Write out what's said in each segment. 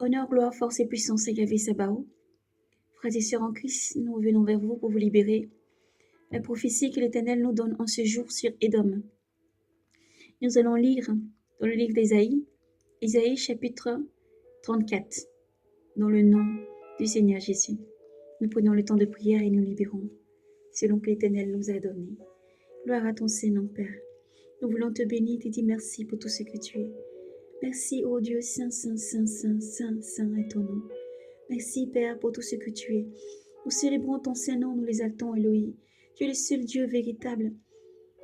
Honneur, gloire, force et puissance à Yahvé Sabaoth. Frères et sœurs en Christ, nous venons vers vous pour vous libérer. La prophétie que l'Éternel nous donne en ce jour sur Édom. Nous allons lire dans le livre d'Ésaïe, Ésaïe chapitre 34, dans le nom du Seigneur Jésus. Nous prenons le temps de prière et nous libérons, selon que l'Éternel nous a donné. Gloire à ton Saint-Nom, Père. Nous voulons te bénir, te dire merci pour tout ce que tu es. Merci, ô Dieu, saint, saint, saint, saint, saint, saint est ton nom. Merci, Père, pour tout ce que tu es. Nous célébrons ton Saint-Nom, nous l'exaltons, Elohim. Tu es le seul Dieu véritable.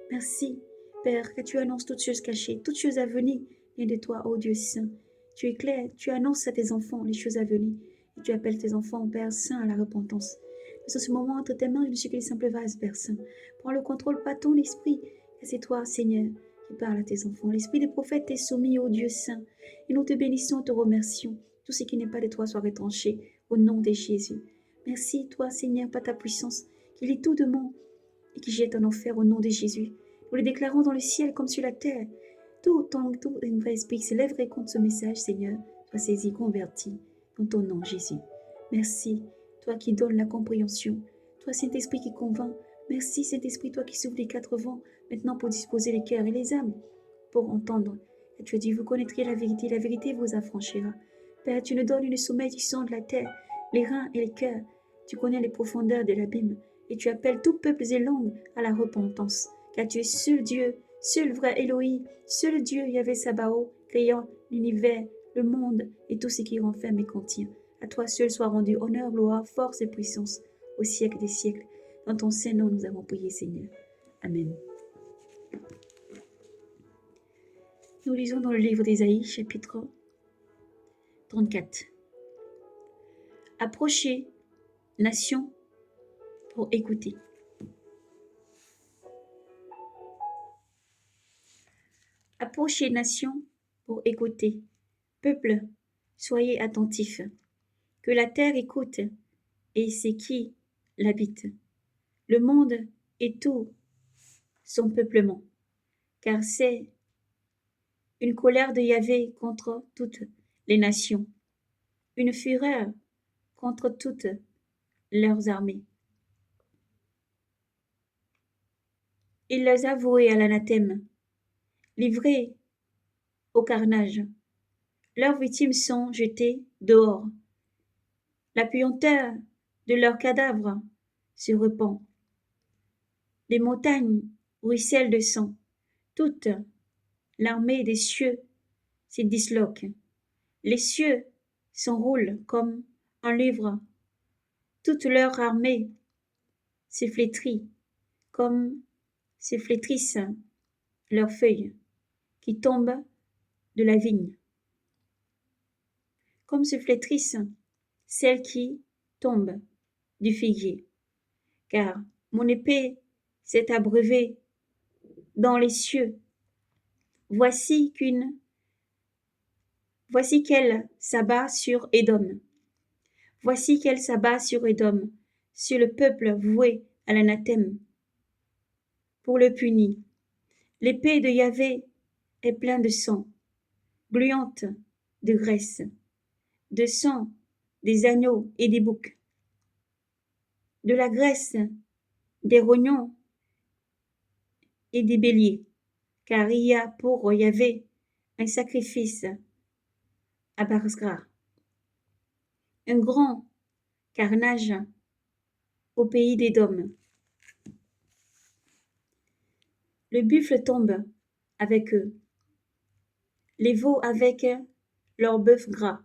Merci, Père, que tu annonces toutes choses cachées, toutes choses à venir, viennent de toi, ô Dieu saint. Tu éclaires, tu annonces à tes enfants les choses à venir, et tu appelles tes enfants, Père saint, à la repentance. Dans ce moment, entre tes mains, je ne suis que les simples vases, Père saint. Prends le contrôle par ton esprit, car c'est toi, Seigneur, qui parle à tes enfants. L'esprit des prophètes est soumis, ô Dieu saint, et nous te bénissons, te remercions. Tout ce qui n'est pas de toi soit retranché, au nom de Jésus. Merci, toi, Seigneur, par ta puissance, qui lit tout de monde et qui jette en enfer au nom de Jésus. Nous le déclarons dans le ciel comme sur la terre. Tout un vrai esprit qui s'élèverait contre ce message, Seigneur, soit saisi, converti, dans ton nom, Jésus. Merci, toi qui donnes la compréhension, toi, Saint-Esprit qui convainc. Merci, Saint-Esprit, toi qui souffles les quatre vents, maintenant pour disposer les cœurs et les âmes, pour entendre. Et tu as dit, vous connaîtrez la vérité vous affranchira. Père, tu nous donnes une sommeil qui sonde la terre, les reins et les cœurs. Tu connais les profondeurs de l'abîme, et tu appelles tous peuples et langues à la repentance, car tu es seul Dieu, seul vrai Elohim, seul Dieu Yahvé Sabaoth, créant l'univers, le monde et tout ce qui renferme et contient. À toi seul soit rendu honneur, gloire, force et puissance au siècle des siècles. Dans ton Saint-Nom, nous avons prié, Seigneur. Amen. Nous lisons dans le livre d'Ésaïe, chapitre 34. Approchez, nation, pour écouter. Approchez, nation, pour écouter. Peuple, soyez attentifs. Que la terre écoute, et c'est qui l'habite. Le monde et tout son peuplement, car c'est une colère de Yahvé contre toutes les nations, une fureur contre toutes leurs armées. Il les a voués à l'anathème, livrés au carnage. Leurs victimes sont jetées dehors. La puanteur de leurs cadavres se répand. Les montagnes ruissellent de sang. Toute l'armée des cieux se disloque. Les cieux s'enroulent comme un livre. Toute leur armée se flétrit comme se flétrissent leurs feuilles qui tombent de la vigne. Comme se flétrissent celles qui tombent du figuier. Car mon épée s'est abreuvée dans les cieux. Voici qu'elle s'abat sur Édom. Voici qu'elle s'abat sur Édom, sur le peuple voué à l'anathème, pour le punir. L'épée de Yahvé est pleine de sang, gluante de graisse, de sang des agneaux et des boucs, de la graisse des rognons et des béliers, car il y a pour Yahvé un sacrifice à Barsgra, un grand carnage au pays d'Édom. Le buffle tombe avec eux, les veaux avec leur bœuf gras.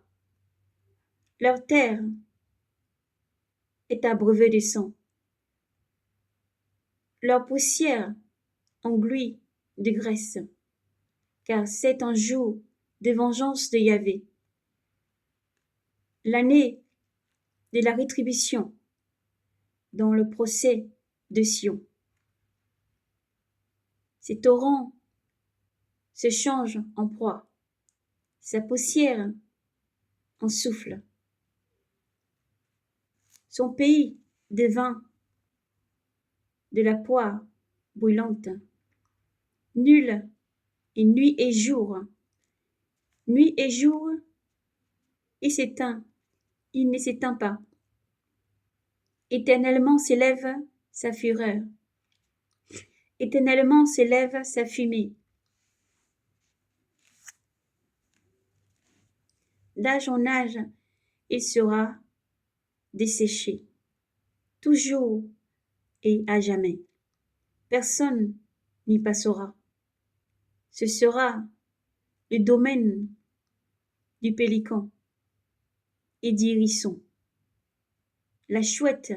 Leur terre est abreuvée de sang. Leur poussière englouit de graisse, car c'est un jour de vengeance de Yahvé, l'année de la rétribution dans le procès de Sion. Ses torrents se changent en proie, sa poussière en souffle. Son pays devint de la poire brûlante. Nuit et jour, Il s'éteint, il ne s'éteint pas. Éternellement s'élève sa fureur. Éternellement s'élève sa fumée. D'âge en âge, il sera desséché, toujours et à jamais. Personne n'y passera. Ce sera le domaine du pélican et d'hérisson. La chouette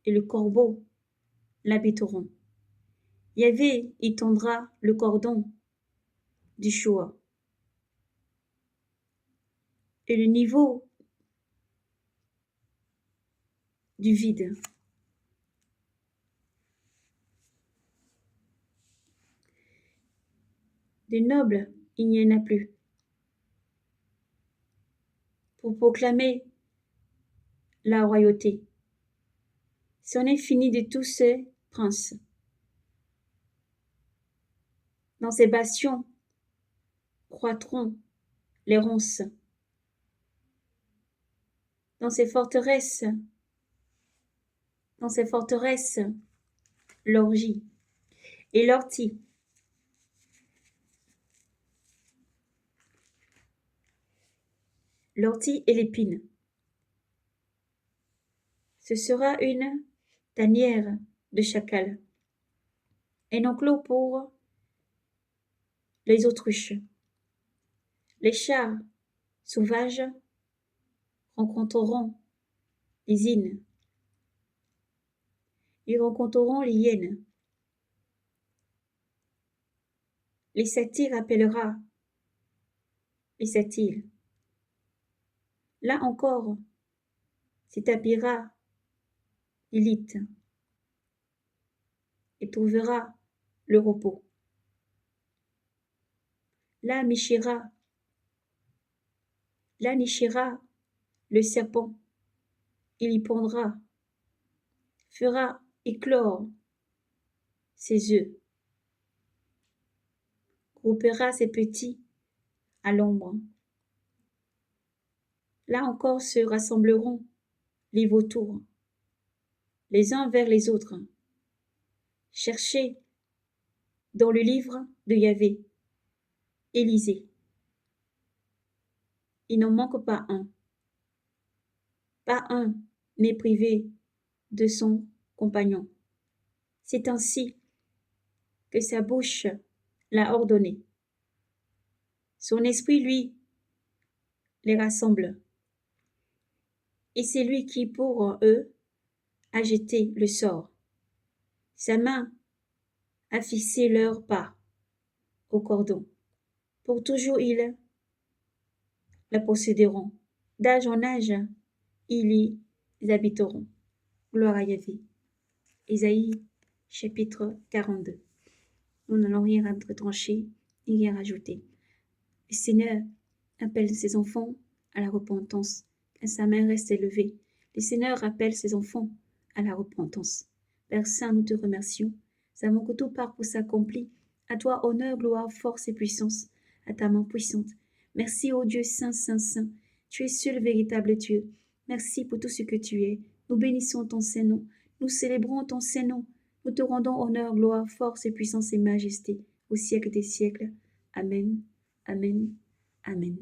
et le corbeau l'habiteront. Yahvé étendra le cordon du choix. Et le niveau du vide. De nobles, il n'y en a plus. Pour proclamer la royauté. C'en est fini de tous ces princes. Dans ces bastions croîtront les ronces. Dans ces forteresses, l'orgie et l'ortie. L'ortie et l'épine. Ce sera une tanière de chacal, un enclos pour les autruches. Les chats sauvages rencontreront les hyènes. Ils rencontreront les hyènes. Les satyres appellera les satyres. Là encore, s'établira l'élite et trouvera le repos. Là nichera le serpent, il y pondra, fera éclore ses œufs, groupera ses petits à l'ombre. Là encore se rassembleront les vautours, les uns vers les autres. Cherchez dans le livre de Yahvé, Élisée. Il n'en manque pas un. Pas un n'est privé de son compagnon. C'est ainsi que sa bouche l'a ordonné. Son esprit, lui, les rassemble. Et c'est lui qui, pour eux, a jeté le sort. Sa main a fixé leur pas au cordon. Pour toujours, ils la posséderont. D'âge en âge, ils y habiteront. Gloire à Yahvé. Ésaïe, chapitre 42. Nous n'allons rien retrancher, ni rien rajouter. Le Seigneur appelle ses enfants à la repentance, car sa main reste élevée. Le Seigneur appelle ses enfants à la repentance. Père Saint, nous te remercions. Savons que tout part pour s'accomplir. À toi, honneur, gloire, force et puissance, à ta main puissante. Merci, ô Dieu Saint, Saint, Saint. Tu es seul véritable Dieu. Merci pour tout ce que tu es. Nous bénissons ton Saint-Nom. Nous célébrons ton Saint-Nom. Nous te rendons honneur, gloire, force et puissance et majesté au siècle des siècles. Amen. Amen. Amen.